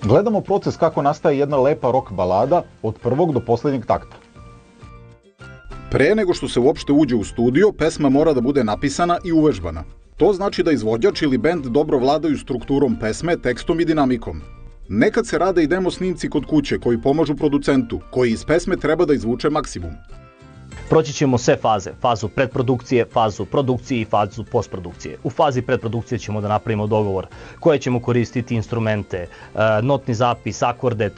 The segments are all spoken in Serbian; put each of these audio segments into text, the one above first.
Gledamo proces kako nastaje jedna lepa rock balada od prvog do poslednjeg takta. Pre nego što se uopšte uđe u studio, pesma mora da bude napisana i uvežbana. To znači da izvođač ili bend dobro vladaju strukturom pesme, tekstom i dinamikom. Nekad se rade i demo snimci kod kuće koji pomažu producentu, koji iz pesme treba da izvuče maksimum. Proći ćemo sve faze, fazu predprodukcije, fazu produkcije i fazu postprodukcije. U fazi predprodukcije ćemo da napravimo dogovor koje ćemo koristiti instrumente, notni zapis, akorde,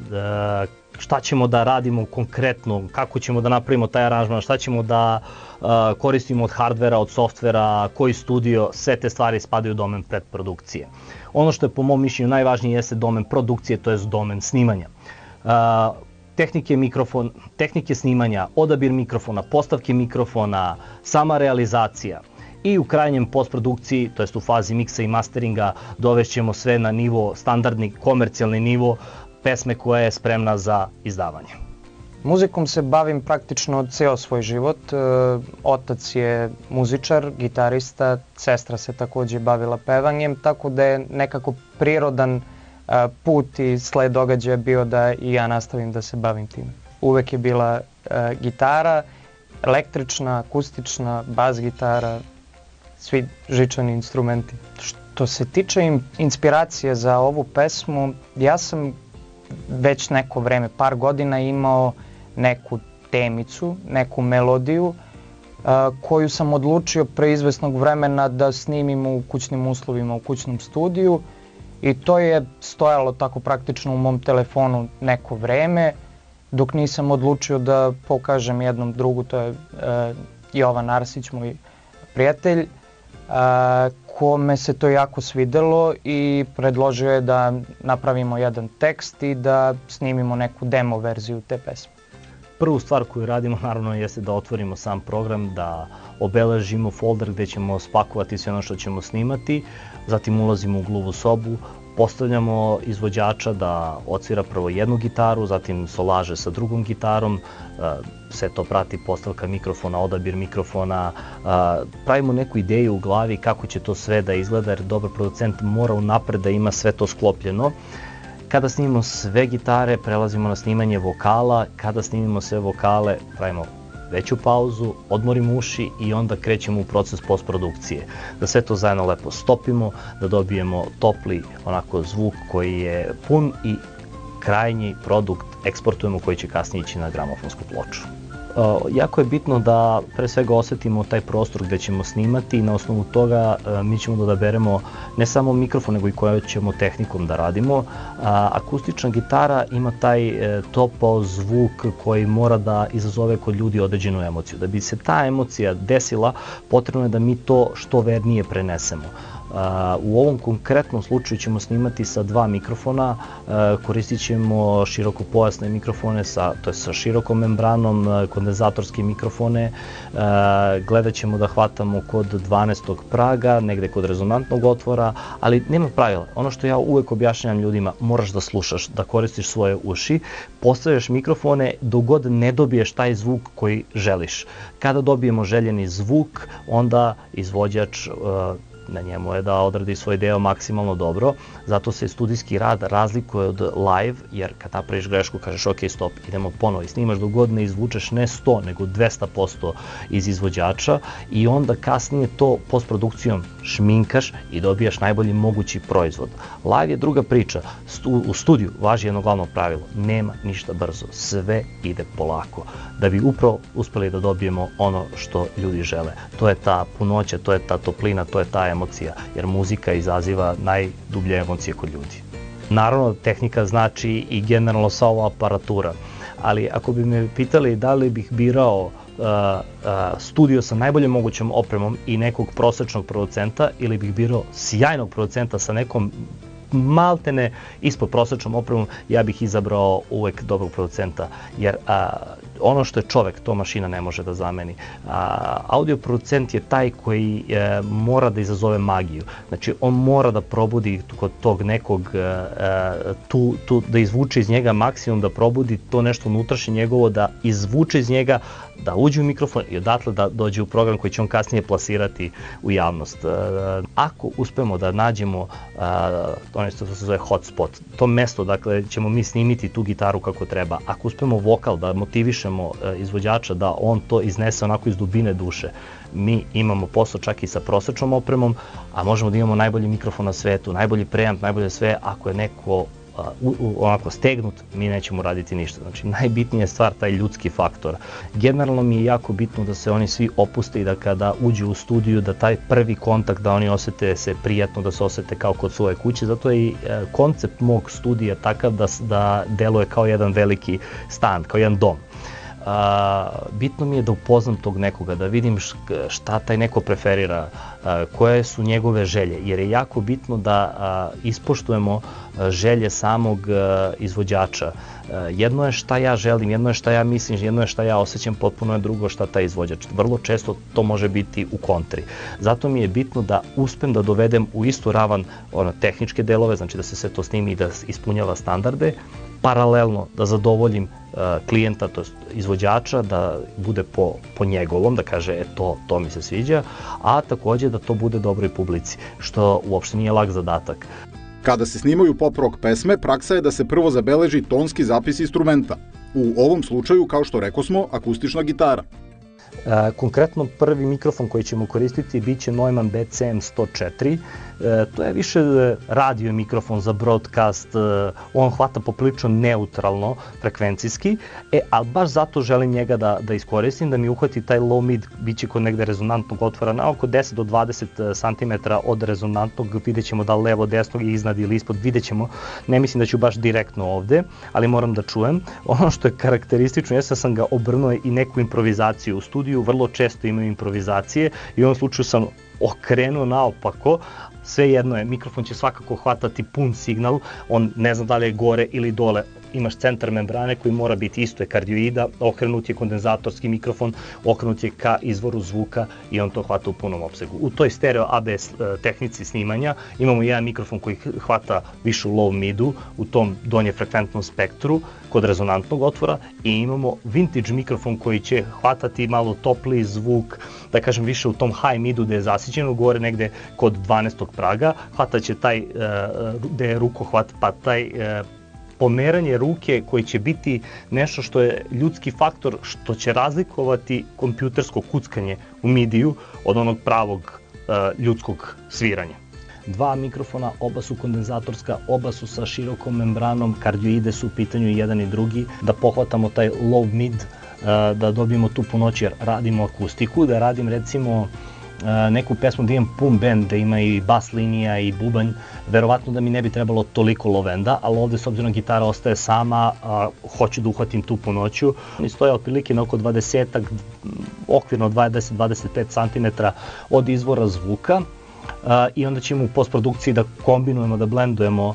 šta ćemo da radimo konkretno, kako ćemo da napravimo taj aranžman, šta ćemo da koristimo od hardvera, od softvera, koji studio, sve te stvari spadaju u domen predprodukcije. Ono što je po mom mišljenju najvažnije jeste domen produkcije, to je domen snimanja. Tehnike snimanja, odabir mikrofona, postavke mikrofona, sama realizacija i u krajnjem postprodukciji, to jest u fazi miksa i masteringa, dovešćemo sve na nivo, standardni komercijalni nivo pesme koja je spremna za izdavanje. Muzikom se bavim praktično ceo svoj život. Otac je muzičar, gitarista, sestra se takođe bavila pevanjem, tako da je nekako prirodan put i sled događaja bio da i ja nastavim da se bavim tim. Uvek je bila gitara, električna, akustična, bas gitara, svi žičani instrumenti. Što se tiče inspiracije za ovu pesmu, ja sam već neko vreme, par godina imao neku temicu, neku melodiju koju sam odlučio pre izvesnog vremena da snimim u kućnim uslovima, u kućnom studiju. I to je stojalo tako praktično u mom telefonu neko vreme, dok nisam odlučio da pokažem jednom drugu, to je Jovan Arsić, moj prijatelj, kome se to jako svidelo i predložio je da napravimo jedan tekst i da snimimo neku demo verziju te pesme. Prvu stvar koju radimo naravno jeste da otvorimo sam program, da obeležimo folder gde ćemo spakovati sve ono što ćemo snimati, zatim ulazimo u gluvu sobu, postavljamo izvođača da odsvira prvo jednu gitaru, zatim solaže sa drugom gitarom, sve to prati postavka mikrofona, odabir mikrofona, pravimo neku ideju u glavi kako će to sve da izgleda jer dobar producent mora unapred da ima sve to sklopljeno. Kada snimimo sve gitare, prelazimo na snimanje vokala, kada snimimo sve vokale, pravimo veću pauzu, odmorimo uši i onda krećemo u proces postprodukcije. Da sve to zajedno lepo stopimo, da dobijemo topli onako zvuk koji je pun i krajnji produkt eksportujemo koji će kasnije ići na gramofonsku ploču. Jako je bitno da pre svega osetimo taj prostor gde ćemo snimati i na osnovu toga mi ćemo da odaberemo ne samo mikrofon nego i koju ćemo tehnikom da radimo. Akustična gitara ima taj topao zvuk koji mora da izazove kod ljudi određenu emociju. Da bi se ta emocija desila, potrebno je da mi to što vernije prenesemo. U ovom konkretnom slučaju ćemo snimati sa dva mikrofona, koristit ćemo širokopojasne mikrofone, to je sa širokom membranom, kondenzatorske mikrofone, gledat ćemo da hvatamo kod 12. praga, negde kod rezonantnog otvora, ali nema pravila. Ono što ja uvek objašnjam ljudima, moraš da slušaš, da koristiš svoje uši, postavljaš mikrofone dok god ne dobiješ taj zvuk koji želiš. Kada dobijemo željeni zvuk, onda izvođač na njemu je da odradi svoj deo maksimalno dobro, zato se studijski rad razlikuje od live, jer kad napraviš grešku kažeš ok, stop, idemo ponovo i snimaš dok god ne izvučeš ne 100 nego 200% iz izvođača i onda kasnije to postprodukcijom šminkaš i dobijaš najbolji mogući proizvod. Live je druga priča, u studiju važi jedno glavno pravilo, nema ništa brzo, sve ide polako, da bi upravo uspeli da dobijemo ono što ljudi žele. To je ta punoća, to je ta toplina, to je ta emocija, jer muzika izaziva najdublje emocije kod ljudi. Naravno, tehnika znači i generalno sva ova aparatura, ali ako bi me pitali da li bih birao studio sa najboljom mogućom opremom i nekog prosečnog producenta ili bih birao sjajnog producenta sa nekom maltene ispod prosečnom opremom, ja bih izabrao uvek dobrog producenta, jer ono što je čovek, to mašina ne može da zameni. Audio producent je taj koji mora da izazove magiju. Znači, on mora da probudi kod tog nekog, da izvuče iz njega maksimum, da probudi to nešto unutrašnje njegovo, da izvuče iz njega, da uđe u mikrofon i odatle da dođe u program koji će on kasnije plasirati u javnost. Ako uspemo da nađemo ono što se zove hotspot, to mesto, dakle, ćemo mi snimiti tu gitaru kako treba. Ako uspemo vokal da motivišemo izvođača da on to iznese onako iz dubine duše, mi imamo posao čak i sa prosečnom opremom, a možemo da imamo najbolji mikrofon na svetu, najbolji preamp, najbolje sve, ako je neko onako stegnut, mi nećemo raditi ništa. Znači, najbitnija je stvar taj ljudski faktor. Generalno mi je jako bitno da se oni svi opuste i da kada uđu u studiju, da taj prvi kontakt, da oni osete se prijatno, da se osete kao kod svoje kuće. Zato je i koncept mog studija takav da deluje kao jedan veliki stan, kao jedan dom. Bitno mi je da upoznam tog nekoga, da vidim šta taj neko preferira, koje su njegove želje, jer je jako bitno da ispoštujemo želje samog izvođača. Jedno je šta ja želim, jedno je šta ja mislim, jedno je šta ja osjećam, potpuno je drugo šta taj izvođač. Vrlo često to može biti u kontri. Zato mi je bitno da uspem da dovedem u istu ravan tehničke delove, znači da se sve to snimi i da ispunjava standarde, paralelno da zadovoljim klijenta, to je izvođača, da bude po njegovom, da kaže to mi se sviđa, a takođe da to bude dobro i publici, što uopšte nije lak zadatak. Kada se snimaju pop-rock pesme, praksa je da se prvo zabeleži tonski zapis instrumenta. U ovom slučaju, kao što rekosmo, akustična gitara. Konkretno prvi mikrofon koji ćemo koristiti bit će Neumann BCM 104. To je više radio mikrofon za broadcast, on hvata poprilično neutralno, frekvencijski, ali baš zato želim njega da iskoristim, da mi uhvati taj low mid, bit će kod negde rezonantnog otvora na oko 10 do 20 cm od rezonantnog, vidjet ćemo da levo, desno, iznad ili ispod, vidjet ćemo, ne mislim da ću baš direktno ovde, ali moram da čujem. Ono što je karakteristično, ja sam ga obrnuo i neku improvizaciju u studiju, vrlo često imam improvizacije i u ovom slučaju sam okrenuo naopako. Sve jedno je, mikrofon će svakako hvatati pun signal, on ne zna da li je gore ili dole, imaš centar membrane koji mora biti isto je kardioida, okrenut je kondenzatorski mikrofon, okrenut je ka izvoru zvuka i on to hvata u punom opsegu. U toj stereo ABS tehnici snimanja imamo jedan mikrofon koji hvata više u low midu, u tom donje frekventnom spektru kod rezonantnog otvora i imamo vintage mikrofon koji će hvatati malo topliji zvuk, da kažem više u tom high midu gde je zasićeno, gore negde kod 12. praga, hvataće taj gde je rukohvat, pa taj pomeranje ruke koji će biti nešto što je ljudski faktor, što će razlikovati kompjutersko kuckanje u midiju od onog pravog ljudskog sviranja. Dva mikrofona, oba su kondenzatorska, oba su sa širokom membranom, kardioide su u pitanju i jedan i drugi, da pohvatamo taj low mid, da dobijemo tu punoć jer radimo akustiku, da radim recimo neku pesmu da imam pun band, da ima i bas linija i bubanj, verovatno da mi ne bi trebalo toliko lovenda, ali ovde s obzirom gitara ostaje sama, hoću da uhvatim tu punoću. Oni stoje otprilike na oko 20, okvirno 20-25 cm od izvora zvuka i onda ćemo u postprodukciji da kombinujemo, da blendujemo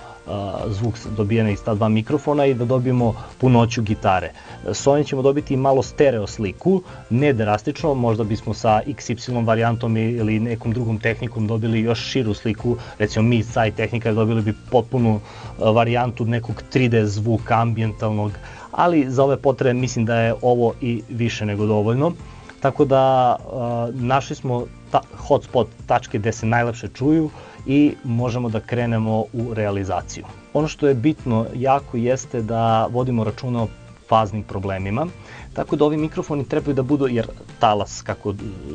zvuk dobijen iz ta dva mikrofona i da dobijemo punoću gitare. S ovim ćemo dobiti malo stereo sliku, ne drastično, možda bismo sa XY varijantom ili nekom drugom tehnikom dobili još širu sliku, recimo mid-side tehnika, dobili bi potpunu varijantu nekog 3D zvuka ambijentalnog, ali za ove potrebe mislim da je ovo i više nego dovoljno. Tako da našli smo hotspot tačke gde se najlepše čuju i možemo da krenemo u realizaciju. Ono što je bitno jako jeste da vodimo računa o faznim problemima, tako da ovi mikrofoni trebaju da budu, jer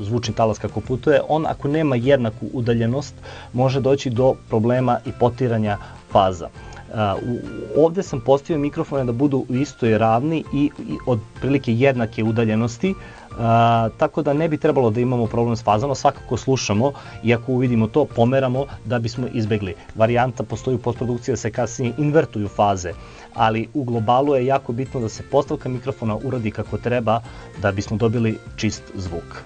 zvučni talas kako putuje, on ako nema jednaku udaljenost može doći do problema i potiranja faza. Ovde sam postavio mikrofone da budu u istoj ravni i od prilike jednake udaljenosti, tako da ne bi trebalo da imamo problem s fazama, svakako slušamo i ako uvidimo to, pomeramo da bismo izbegli. Varijanta postoji u postprodukciji da se kasnije invertuju faze, ali u globalu je jako bitno da se postavka mikrofona uradi kako treba da bismo dobili čist zvuk.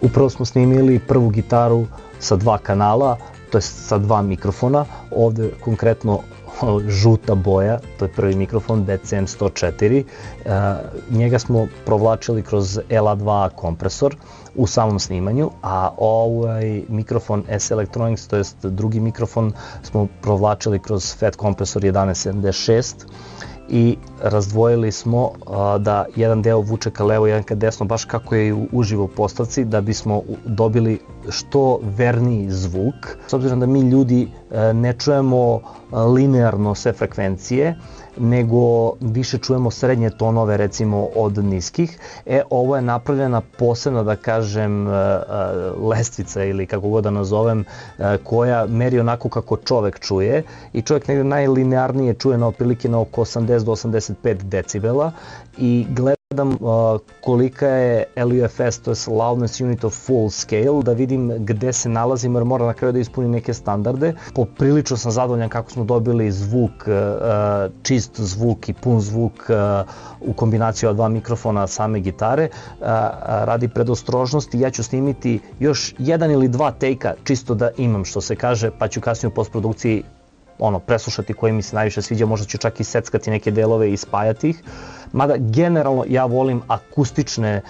Upravo smo snimili prvu gitaru sa 2 kanala, to je sa 2 mikrofona, ovde konkretno žuta boja, to je prvi mikrofon DCM 104, njega smo provlačili kroz LA2 kompresor u samom snimanju, a ovaj mikrofon S Electronics, to jest drugi mikrofon, smo provlačili kroz FET kompresor 1176 i razdvojili smo da jedan deo vuče ka levo, jedan ka desno, baš kako je u uživo postavci, da bismo dobili što verniji zvuk. S obzirom da mi ljudi ne čujemo linearno sve frekvencije, nego više čujemo srednje tonove recimo od niskih. Ovo je napravljena posebna, da kažem, lestvica ili kako god da nazovem, koja meri onako kako čovek čuje i čovek negde najlinearnije čuje na otprilike na oko 80 do 85 decibela i gledam kolika je LUFS, to je Loudness Unit of Full Scale, da vidim gde se nalazim jer mora na kraju da ispuni neke standarde. Poprilično sam zadovoljan kako smo dobili zvuk, čist zvuk i pun zvuk u kombinaciji od 2 mikrofona same gitare. Radi predostrožnosti ja ću snimiti još 1 ili 2 take-a čisto da imam, što se kaže, pa ću kasnije u postprodukciji preslušati koji mi se najviše sviđa, možda ću čak i seckati neke delove i spajati ih. Mada generalno ja volim akustične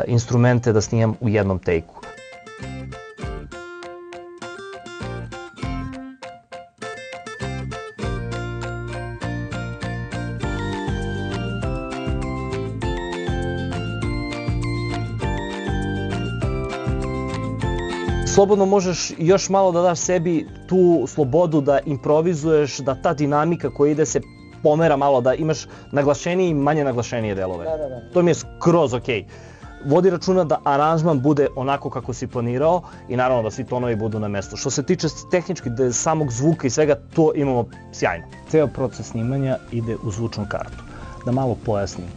instrumente da snimam u jednom take-u. Slobodno možeš još malo da daš sebi tu slobodu da improvizuješ, da ta dinamika koja ide se pomera malo, da imaš naglašenije i manje naglašenije delove. To mi je skroz okej. Vodi računa da aranžman bude onako kako si planirao i naravno da svi tonovi budu na mestu. Što se tiče tehnički samog zvuka i svega, to imamo sjajno. Ceo proces snimanja ide u zvučnu kartu. Da malo pojasnim.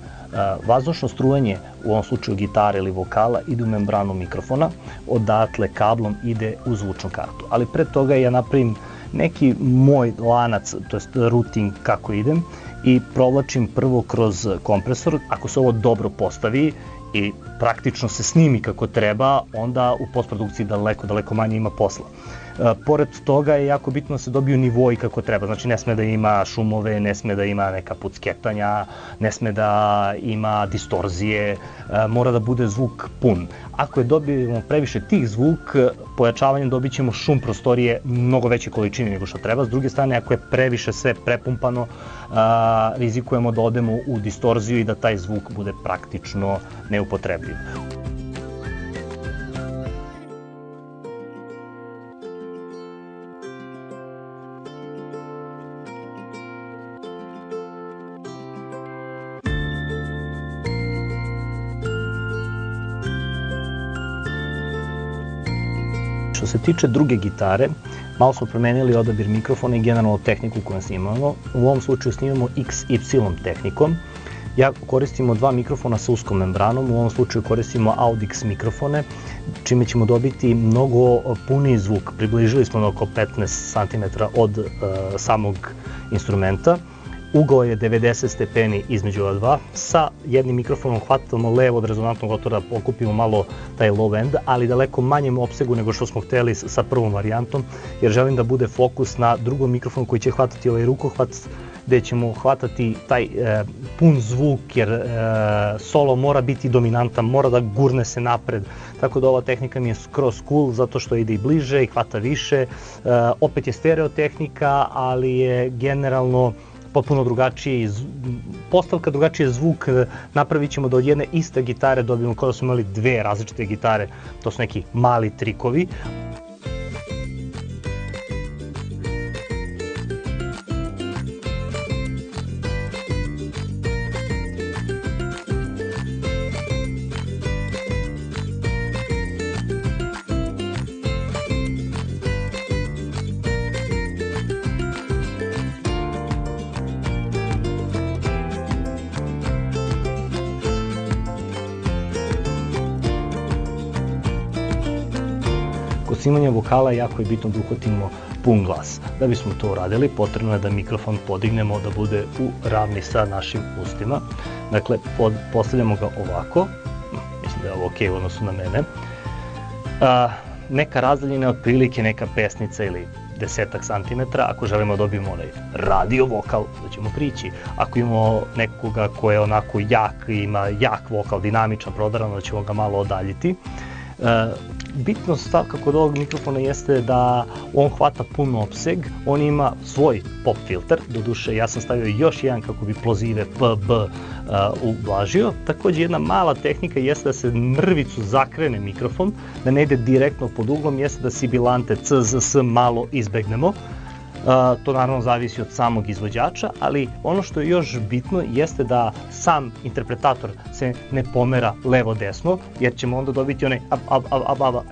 Vazdušno strujanje, u ovom slučaju gitare ili vokala, ide u membranu mikrofona, odatle kablom ide u zvučnu kartu. Ali pre toga ja napravim neki moj lanac, to jest routing kako idem i provlačim prvo kroz kompresor. Ako se ovo dobro postavi i praktično se snimi kako treba, onda u postprodukciji daleko manje ima posla. Pored toga je jako bitno da se dobiju nivoi kako treba, znači ne sme da ima šumove, ne sme da ima neka pucketanja, ne sme da ima distorzije, mora da bude zvuk pun. Ako je dobijemo previše tih zvuk, pojačavanjem dobit ćemo šum prostorije mnogo veće količine nego što treba. S druge strane, ako je previše sve prepumpano, rizikujemo da odemo u distorziju i da taj zvuk bude praktično neupotrebljiv. Što se tiče druge gitare, malo smo promenili odabir mikrofona i generalno tehniku koju snimamo. U ovom slučaju snimamo XY tehnikom. Ja koristimo 2 mikrofona sa uskom membranom, u ovom slučaju koristimo Audix mikrofone, čime ćemo dobiti mnogo puniji zvuk. Približili smo na oko 15 cm od samog instrumenta. Ugao je 90 stepeni između ova dva. Sa jednim mikrofonom hvatamo levo od rezonantnog otvora, pokupimo malo taj low end, ali daleko manjem opsegu nego što smo hteli sa prvom varijantom, jer želim da bude fokus na drugom mikrofonu koji će hvatati ovaj rukohvat, gde ćemo hvatati taj pun zvuk, jer solo mora biti dominantan, mora da gurne se napred, tako da ova tehnika mi je skroz cool, zato što ide i bliže i hvata više. Opet je stereo tehnika, ali je generalno potpuno drugačiji postavka, drugačiji zvuk. Napravit ćemo da od jedne iste gitare dobijemo kao da smo imali 2 različite gitare, to su neki mali trikovi. Kod snimanja vokala jako je bitno da uhvatimo pun glas. Da bismo to uradili, potrebno je da mikrofon podignemo da bude u ravni sa našim ustima. Dakle, postavljamo ga ovako, mislim da je ovo okej u odnosu na mene. Neka razdaljina otprilike neka pesnica ili 10 santimetara, ako želimo da dobijemo onaj radio vokal, da ćemo prići. Ako imamo nekoga ko je onako jak, ima jak vokal, dinamičan, prodaran, da ćemo ga malo odaljiti. Bitno stavka kod ovog mikrofona jeste da on hvata pun opseg, on ima svoj pop filter, doduše ja sam stavio još jedan kako bi plozive PB ublažio. Takođe jedna mala tehnika jeste da se mrvicu zakrene mikrofon, da ne ide direktno pod uglom, jeste da sibilante C, Z, S malo izbegnemo. To naravno zavisi od samog izvođača, ali ono što je još bitno jeste da sam interpretator se ne pomera levo-desno, jer ćemo onda dobiti onaj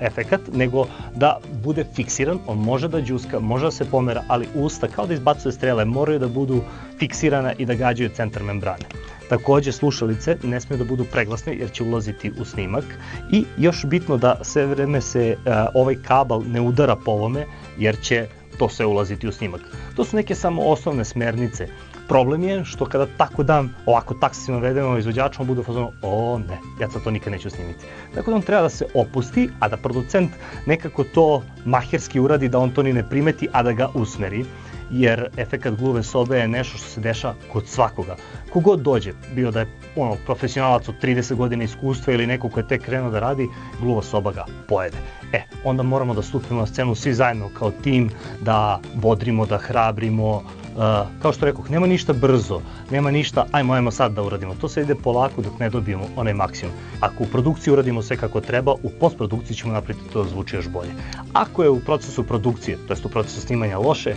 efekat, nego da bude fiksiran, on može da đuska, može da se pomera, ali usta kao da izbacuje strele moraju da budu fiksirana i da gađaju centar membrane. Takođe slušalice ne smiju da budu preglasne jer će ulaziti u snimak i još bitno da sve vreme se ovaj kabel ne udara po ovome jer će to sve ulaziti u snimak. To su neke samo osnovne smernice. Problem je što kada tako dam ovako taksativno vedemo izvođačom bude u fazonu o ne, ja sad to nikad neću snimiti. Tako da on treba da se opusti, a da producent nekako to maherski uradi da on to ni ne primeti, a da ga usmeri. Jer efekat gluve sobe je nešto što se dešava kod svakoga. Kogod dođe, bio da je profesionalac od 30 godina iskustva ili neko ko je tek krenuo da radi, gluva soba ga pojede. Onda moramo da stupimo na scenu svi zajedno kao tim, da bodrimo, da hrabrimo. Kao što rekoh, nema ništa brzo, nema ništa ajmo sad da uradimo. To se ide polako dok ne dobijemo onaj maksimum. Ako u produkciji uradimo sve kako treba, u postprodukciji ćemo napraviti to da zvuči još bolje. Ako je u procesu produkcije, to jest u procesu snimanja loše,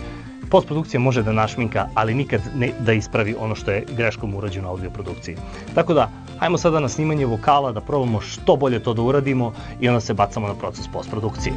postprodukcija može da našminka, ali nikad ne da ispravi ono što je greškom urađeno u audio produkciji. Tako da, hajmo sada na snimanje vokala da probamo što bolje to da uradimo i onda se bacamo na proces postprodukcije.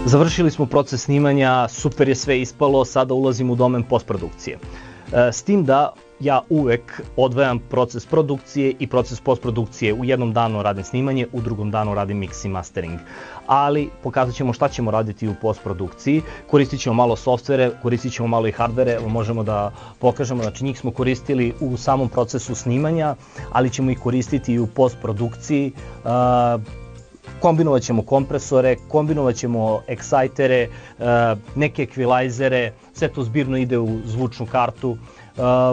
Završili smo proces snimanja, super je sve ispalo, sada ulazim u domen postprodukcije. S tim da ja uvek odvajam proces produkcije i proces postprodukcije. U jednom danu radim snimanje, u drugom danu radim mix i mastering. Ali pokazat ćemo šta ćemo raditi u postprodukciji. Koristit ćemo malo softvere, koristit ćemo malo i hardvere, možemo da pokažemo, znači njih smo koristili u samom procesu snimanja, ali ćemo ih koristiti i u postprodukciji. Kombinovat ćemo kompresore, kombinovat ćemo exciter-e, neke ekvilajzere, sve to zbirno ide u zvučnu kartu.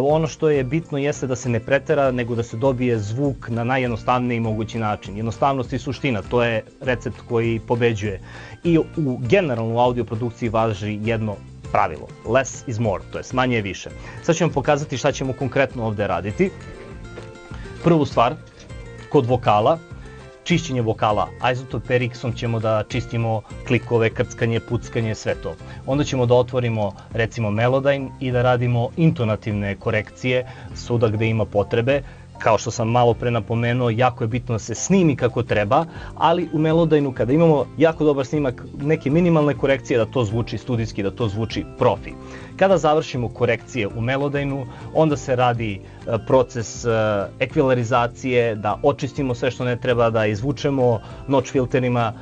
Ono što je bitno jeste da se ne pretera, nego da se dobije zvuk na najjednostavniji mogući način. Jednostavnost i suština, to je recept koji pobeđuje. I u generalno u audio produkciji važi jedno pravilo, less is more, to je manje je više. Sad ću vam pokazati šta ćemo konkretno ovde raditi. Prvu stvar, kod vokala, čišćenje vokala. Izotope RX-om ćemo da čistimo klikove, krckanje, puckanje, sve to. Onda ćemo da otvorimo recimo Melodyne i da radimo intonativne korekcije svuda gde ima potrebe. Kao što sam malo pre napomenuo, jako je bitno da se snimi kako treba, ali u Melodyne-u kada imamo jako dobar snimak, neke minimalne korekcije, da to zvuči studijski, da to zvuči profi. Kada završimo korekcije u Melodyne-u, onda se radi proces ekvilarizacije, da očistimo sve što ne treba, da izvučemo notch filterima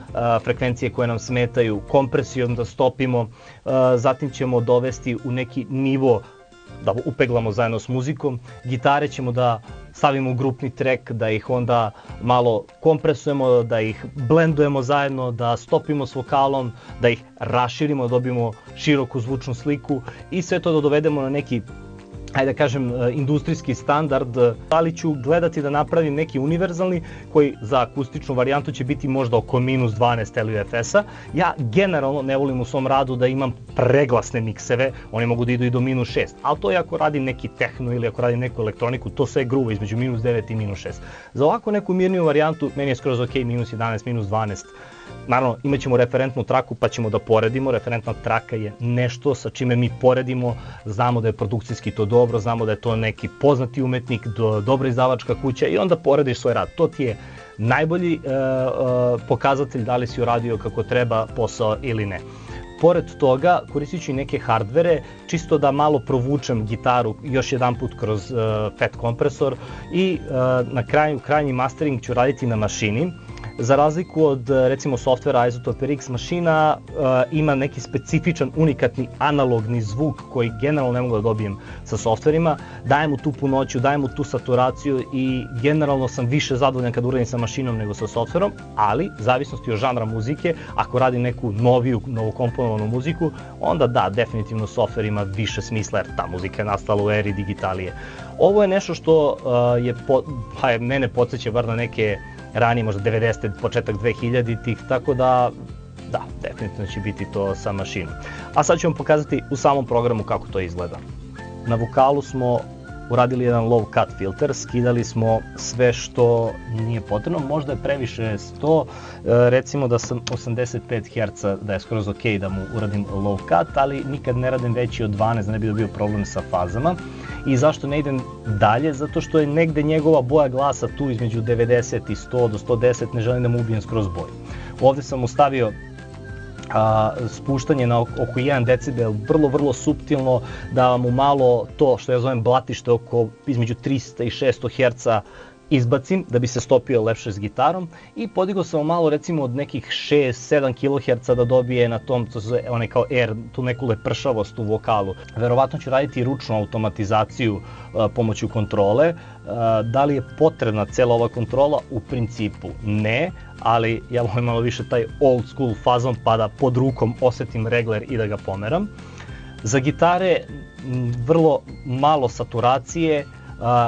frekvencije koje nam smetaju, kompresijom da stopimo, zatim ćemo dovesti u neki nivo da upeglamo zajedno s muzikom, gitare ćemo da stavimo u grupni track, da ih onda malo kompresujemo, da ih blendujemo zajedno, da stopimo s vokalom, da ih raširimo, da dobijemo široku zvučnu sliku i sve to da dovedemo na neki, ajde da kažem, industrijski standard, ali ću gledati da napravim neki univerzalni koji za akustičnu varijantu će biti možda oko minus 12 LUFS-a. Ja generalno ne volim u svom radu da imam preglasne mikseve, oni mogu da idu i do minus 6, ali to je ako radim neki tehno ili ako radim neku elektroniku, to sve gruva između minus 9 i minus 6. Za ovako neku mirniju varijantu, meni je skroz ok minus 11, minus 12. Naravno, imat ćemo referentnu traku pa ćemo da poredimo. Referentna traka je nešto sa čime mi poredimo, znamo da je produkcijski to dobro, znamo da je to neki poznati umetnik, dobra izdavačka kuća i onda porediš svoj rad. To ti je najbolji pokazatelj da li si uradio kako treba posao ili ne. Pored toga, koristit ću i neke hardvere, čisto da malo provučem gitaru još jedan put kroz FET kompresor i na krajnji mastering ću raditi na mašini. Za razliku od, recimo, softvera Isotope RX, mašina ima neki specifičan, unikatni analogni zvuk koji generalno ne mogu da dobijem sa softverima. Dajem mu tu punoću, dajem mu tu saturaciju i generalno sam više zadovoljan kad uradim sa mašinom nego sa softverom, ali, zavisnosti od žanra muzike, ako radim neku novokomponovanu muziku, onda da, definitivno softver ima više smisla jer ta muzika je nastala u eri digitalije. Ovo je nešto što mene podsjeća bar na neke ranije, možda 90. početak 2000-ih, tako da, definitivno će biti to sa mašinom. A sad ću vam pokazati u samom programu kako to izgleda. Na vokalu smo uradili jedan low cut filter, skidali smo sve što nije potrebno, možda je previše 100, recimo da sam 85 Hz, da je skroz ok da mu uradim low cut, ali nikad ne radim veći od 12, da ne bi bio problem sa fazama. I zašto ne idem dalje? Zato što je negde njegova boja glasa tu između 90 i 100 do 110, ne želim da mu ubijem skroz boju. Ovde sam ustavio spuštanje na oko 1 decibel, vrlo suptilno, da mu malo to što ja zovem blatište oko između 300 i 600 Hz izbacim da bi se stopio lepše s gitarom i podigao sam malo recimo od nekih 6-7 kHz da dobije na tom, to se zove onaj kao air, tu neku lepršavost u vokalu. Verovatno ću raditi i ručnu automatizaciju pomoću kontrole. Da li je potrebna cela ova kontrola? U principu ne, ali ja volim malo više taj old school fazon pa da pod rukom osetim regler i da ga pomeram. Za gitare vrlo malo saturacije,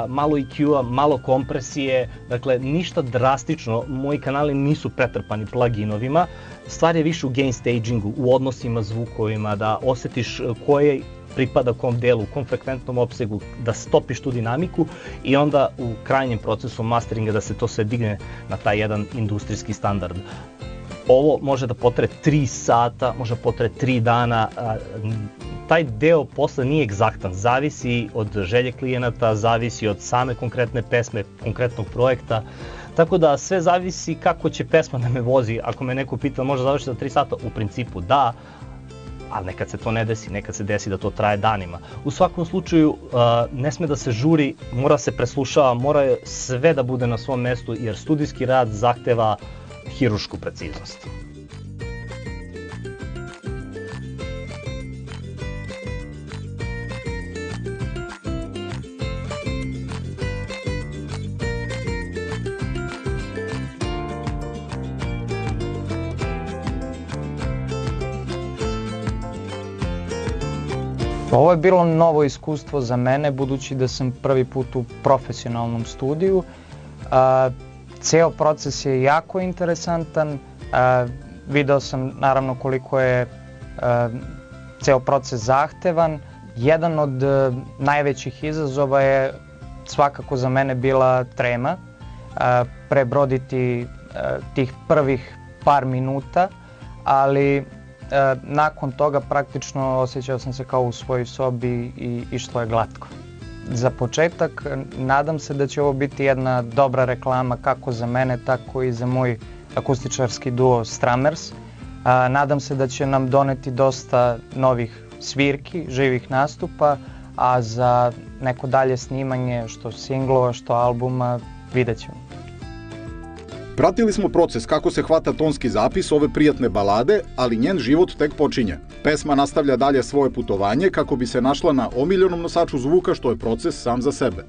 malo EQ-a, malo kompresije, dakle ništa drastično, moji kanali nisu pretrpani pluginovima, stvar je više u gain stagingu, u odnosima zvukovima, da osetiš koje pripada kom delu, kom frekventnom opsegu, da stopiš tu dinamiku i onda u krajnjem procesu masteringa da se to sve digne na taj jedan industrijski standard. Ovo može da potraje 3 sata, može da potraje 3 dana, taj deo posle nije egzaktan, zavisi od želje klijenata, zavisi od same konkretne pesme, konkretnog projekta, tako da sve zavisi kako će pesma da me vozi. Ako me neko pita može završiti za 3 sata, u principu da, ali nekad se to ne desi, nekad se desi da to traje danima. U svakom slučaju ne sme da se žuri, mora se preslušava, mora sve da bude na svom mestu jer studijski rad zahteva hirušku preciznost. Ovo je bilo novo iskustvo za mene, budući da sam prvi put u profesionalnom studiju. Ceo proces je jako interesantan, video sam naravno koliko je ceo proces zahtevan. Jedan od najvećih izazova je svakako za mene bila trema, prebroditi tih prvih par minuta, ali nakon toga praktično osjećao sam se kao u svojoj sobi i išlo je glatko. Za početak nadam se da će ovo biti jedna dobra reklama kako za mene, tako i za moj akustičarski duo Strummers. Nadam se da će nam doneti dosta novih svirki, živih nastupa, a za neko dalje snimanje što singlova, što albuma vidjet ćemo. Pratili smo proces kako se hvata tonski zapis ove prijatne balade, ali njen život tek počinje. Pesma nastavlja dalje svoje putovanje kako bi se našla na omiljenom nosaču zvuka što je proces sam za sebe.